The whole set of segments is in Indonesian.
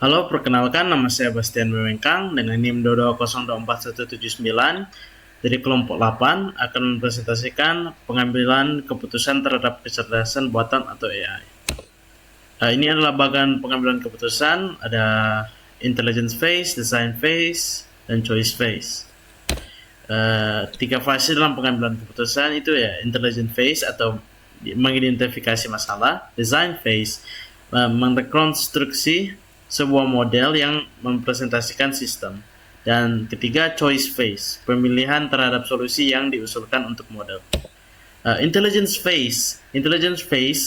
Halo, perkenalkan nama saya Bastian Wewengkang dengan NIM 220241179 dari kelompok 8 akan mempresentasikan pengambilan keputusan terhadap kecerdasan buatan atau AI. Ini adalah bagian pengambilan keputusan, ada intelligence phase, design phase, dan choice phase. Tiga fase dalam pengambilan keputusan itu ya intelligence phase atau mengidentifikasi masalah, design phase merekonstruksi sebuah model yang mempresentasikan sistem, dan ketiga choice phase pemilihan terhadap solusi yang diusulkan untuk model. Intelligence phase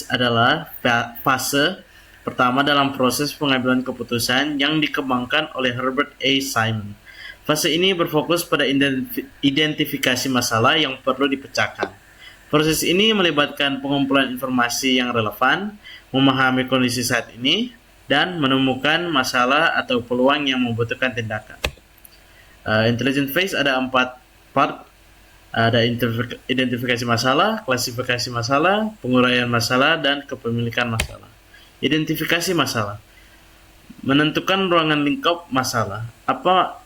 adalah fase pertama dalam proses pengambilan keputusan yang dikembangkan oleh Herbert A. Simon. Fase ini berfokus pada identifikasi masalah yang perlu dipecahkan. Proses ini melibatkan pengumpulan informasi yang relevan, memahami kondisi saat ini, dan menemukan masalah atau peluang yang membutuhkan tindakan. Intelligence phase ada 4 part. Ada identifikasi masalah, klasifikasi masalah, penguraian masalah, dan kepemilikan masalah. Identifikasi masalah menentukan ruangan lingkup masalah. Apa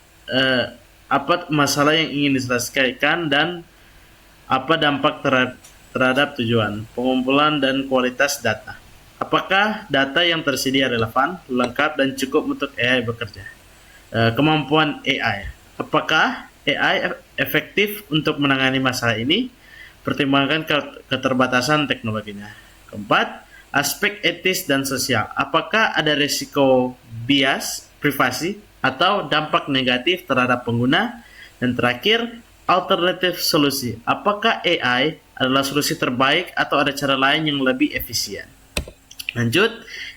masalah yang ingin diselesaikan dan apa dampak terhadap tujuan, pengumpulan dan kualitas data. Apakah data yang tersedia relevan, lengkap, dan cukup untuk AI bekerja? Kemampuan AI. Apakah AI efektif untuk menangani masalah ini? Pertimbangkan keterbatasan teknologinya. Keempat, aspek etis dan sosial. Apakah ada risiko bias, privasi, atau dampak negatif terhadap pengguna? Dan terakhir, alternatif solusi. Apakah AI adalah solusi terbaik atau ada cara lain yang lebih efisien? Lanjut,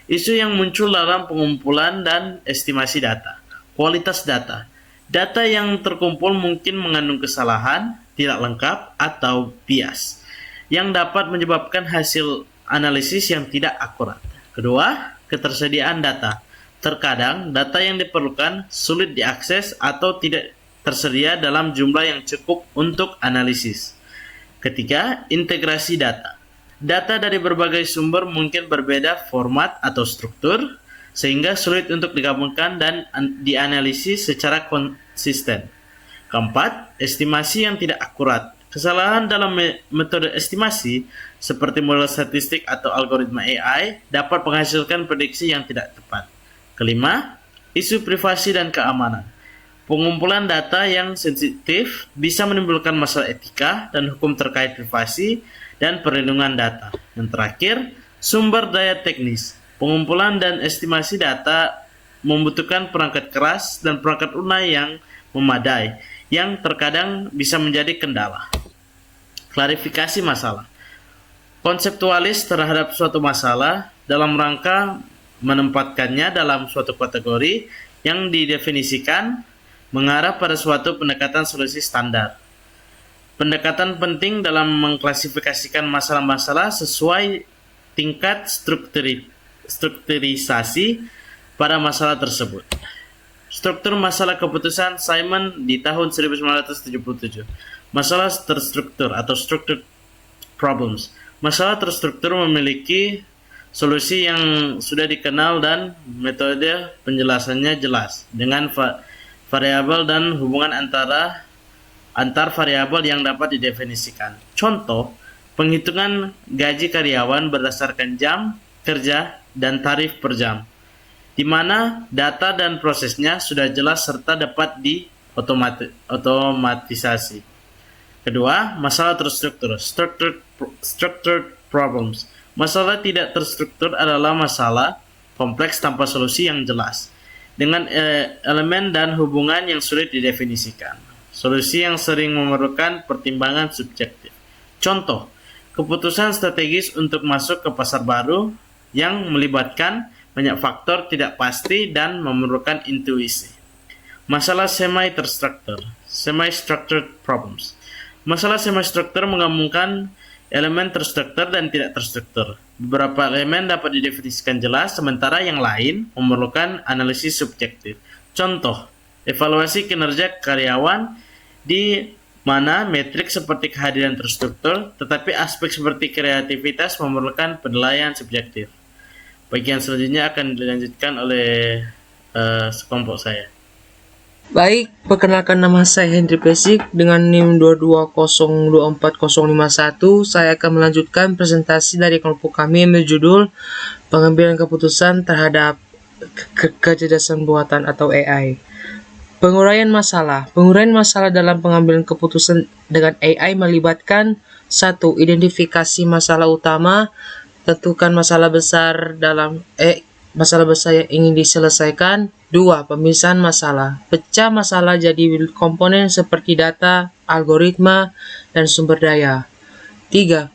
isu yang muncul dalam pengumpulan dan estimasi data. Kualitas data. Data yang terkumpul mungkin mengandung kesalahan, tidak lengkap, atau bias, yang dapat menyebabkan hasil analisis yang tidak akurat. Kedua, ketersediaan data. Terkadang, data yang diperlukan sulit diakses atau tidak tersedia dalam jumlah yang cukup untuk analisis. Ketiga, integrasi data. Data dari berbagai sumber mungkin berbeda format atau struktur, sehingga sulit untuk digabungkan dan dianalisis secara konsisten. Keempat, estimasi yang tidak akurat. Kesalahan dalam metode estimasi, seperti model statistik atau algoritma AI, dapat menghasilkan prediksi yang tidak tepat. Kelima, isu privasi dan keamanan. Pengumpulan data yang sensitif bisa menimbulkan masalah etika dan hukum terkait privasi dan perlindungan data. Yang terakhir, sumber daya teknis. Pengumpulan dan estimasi data membutuhkan perangkat keras dan perangkat lunak yang memadai, yang terkadang bisa menjadi kendala. Klarifikasi masalah. Konseptualis terhadap suatu masalah dalam rangka menempatkannya dalam suatu kategori yang didefinisikan mengarah pada suatu pendekatan solusi standar. Pendekatan penting dalam mengklasifikasikan masalah-masalah sesuai tingkat strukturisasi pada masalah tersebut. Struktur masalah keputusan Simon di tahun 1977. Masalah terstruktur atau structured problems. Masalah terstruktur memiliki solusi yang sudah dikenal dan metode penjelasannya jelas dengan variabel dan hubungan antar variabel yang dapat didefinisikan. Contoh, penghitungan gaji karyawan berdasarkan jam kerja dan tarif per jam, di mana data dan prosesnya sudah jelas serta dapat diotomatisasi. Kedua, masalah terstruktur, structured problems. Masalah tidak terstruktur adalah masalah kompleks tanpa solusi yang jelas, dengan elemen dan hubungan yang sulit didefinisikan. Solusi yang sering memerlukan pertimbangan subjektif. Contoh, keputusan strategis untuk masuk ke pasar baru yang melibatkan banyak faktor tidak pasti dan memerlukan intuisi. Masalah semi-structured problems. Masalah semi-struktur menggabungkan elemen terstruktur dan tidak terstruktur. Beberapa elemen dapat didefinisikan jelas, sementara yang lain memerlukan analisis subjektif. Contoh, evaluasi kinerja karyawan di mana metrik seperti kehadiran terstruktur, tetapi aspek seperti kreativitas memerlukan penilaian subjektif. Bagian selanjutnya akan dilanjutkan oleh sekelompok saya. Baik, perkenalkan nama saya Hendri Pesik dengan NIM 220245051. Saya akan melanjutkan presentasi dari kelompok kami yang berjudul pengambilan keputusan terhadap kecerdasan buatan atau AI. Penguraian masalah. Penguraian masalah dalam pengambilan keputusan dengan AI melibatkan 1. Identifikasi masalah utama. Tentukan masalah besar yang ingin diselesaikan. 2. Pemisahan masalah. Pecah masalah jadi komponen seperti data, algoritma, dan sumber daya. 3.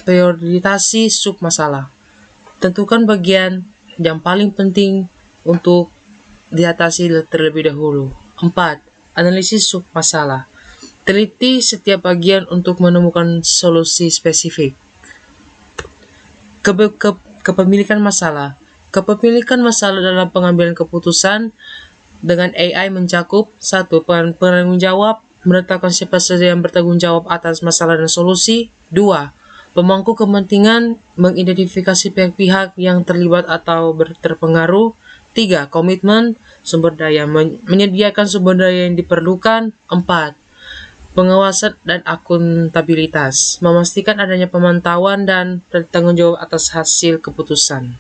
Prioritasi submasalah. Tentukan bagian yang paling penting untuk diatasi terlebih dahulu. 4. Analisis submasalah. Teliti setiap bagian untuk menemukan solusi spesifik. Kepemilikan masalah. Kepemilikan masalah dalam pengambilan keputusan dengan AI mencakup 1. Penanggung jawab, menetapkan siapa saja yang bertanggung jawab atas masalah dan solusi. 2. Pemangku kepentingan, mengidentifikasi pihak-pihak yang terlibat atau terpengaruh. 3. Komitmen, sumber daya, menyediakan sumber daya yang diperlukan. 4. Pengawasan dan akuntabilitas, memastikan adanya pemantauan dan bertanggung jawab atas hasil keputusan.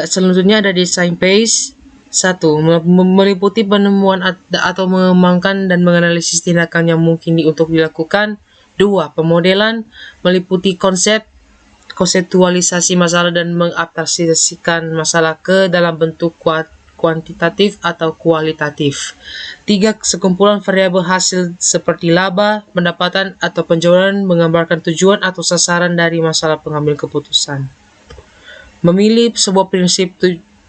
Selanjutnya ada design phase. 1. Meliputi penemuan atau mengembangkan dan menganalisis tindakan yang mungkin untuk dilakukan. 2. Pemodelan, meliputi konseptualisasi masalah dan mengabstraksikan masalah ke dalam bentuk kuantitatif atau kualitatif. 3. Sekumpulan variabel hasil seperti laba, pendapatan, atau penjualan menggambarkan tujuan atau sasaran dari masalah pengambil keputusan. Memilih sebuah prinsip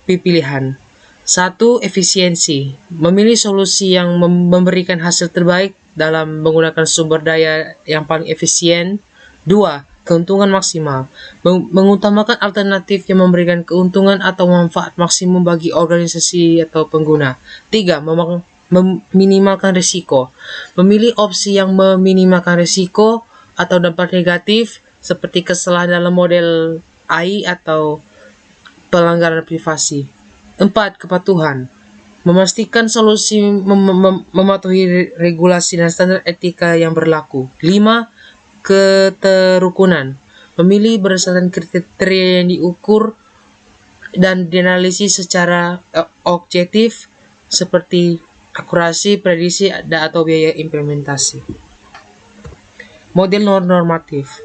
pilihan. 1. Efisiensi, memilih solusi yang memberikan hasil terbaik dalam menggunakan sumber daya yang paling efisien. 2. Keuntungan maksimal, mengutamakan alternatif yang memberikan keuntungan atau manfaat maksimum bagi organisasi atau pengguna. 3. Meminimalkan risiko, memilih opsi yang meminimalkan risiko atau dampak negatif seperti kesalahan dalam model AI atau pelanggaran privasi. 4. Kepatuhan, memastikan solusi mematuhi regulasi dan standar etika yang berlaku. 5. Keterukunan, memilih berdasarkan kriteria yang diukur dan dianalisis secara objektif seperti akurasi, prediksi, atau biaya implementasi. Model normatif.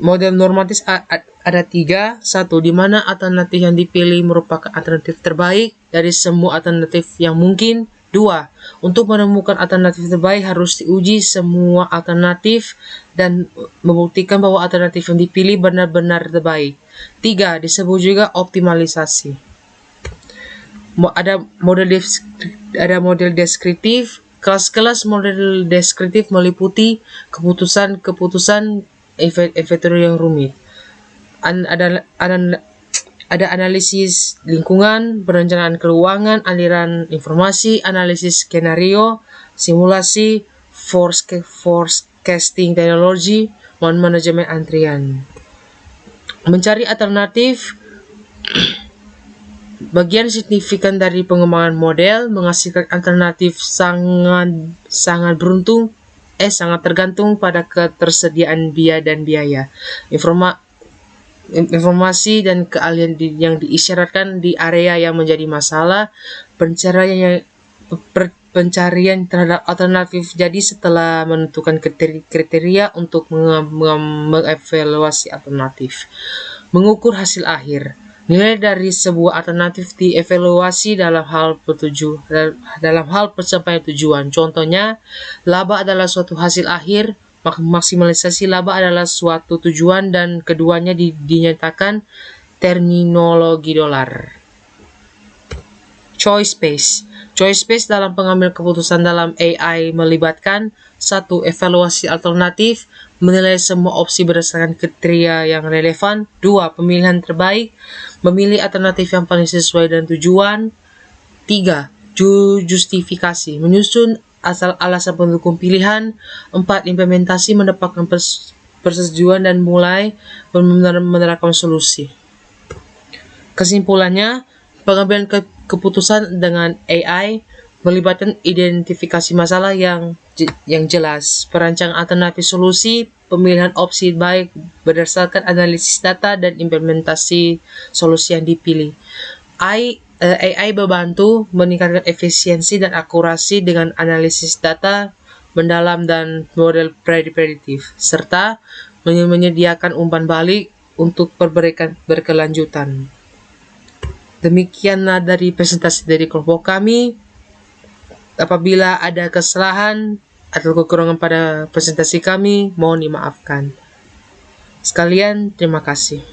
Model normatif ada 3. 1. Di mana alternatif yang dipilih merupakan alternatif terbaik dari semua alternatif yang mungkin. 2. Untuk menemukan alternatif terbaik harus diuji semua alternatif dan membuktikan bahwa alternatif yang dipilih benar-benar terbaik. 3. Disebut juga optimalisasi. Ada model deskriptif. Kelas-kelas model deskriptif meliputi keputusan inventory yang rumit. Ada analisis lingkungan, perencanaan keuangan, aliran informasi, analisis skenario, simulasi, forecasting teknologi, manajemen antrian. Mencari alternatif. Bagian signifikan dari pengembangan model menghasilkan alternatif sangat tergantung pada ketersediaan biaya. Informasi dan keahlian yang diisyaratkan di area yang menjadi masalah. Pencarian terhadap alternatif jadi setelah menentukan kriteria untuk mengevaluasi alternatif. Mengukur hasil akhir. Nilai dari sebuah alternatif dievaluasi dalam hal pencapaian tujuan. Contohnya, laba adalah suatu hasil akhir, maksimalisasi laba adalah suatu tujuan, dan keduanya dinyatakan terminologi dolar. Choice space. Choice space dalam pengambil keputusan dalam AI melibatkan 1. Evaluasi alternatif, menilai semua opsi berdasarkan kriteria yang relevan. 2. Pemilihan terbaik, memilih alternatif yang paling sesuai dengan tujuan. 3. Justifikasi, menyusun alasan pendukung pilihan. 4. Implementasi, mendapatkan persetujuan dan mulai menerapkan solusi. Kesimpulannya, pengambilan keputusan dengan AI melibatkan identifikasi masalah yang jelas, perancang alternatif solusi, pemilihan opsi baik berdasarkan analisis data, dan implementasi solusi yang dipilih. AI membantu meningkatkan efisiensi dan akurasi dengan analisis data mendalam dan model prediktif, serta menyediakan umpan balik untuk perbaikan berkelanjutan. Demikianlah dari presentasi dari kelompok kami. Apabila ada kesalahan atau kekurangan pada presentasi kami, mohon dimaafkan. Sekalian, terima kasih.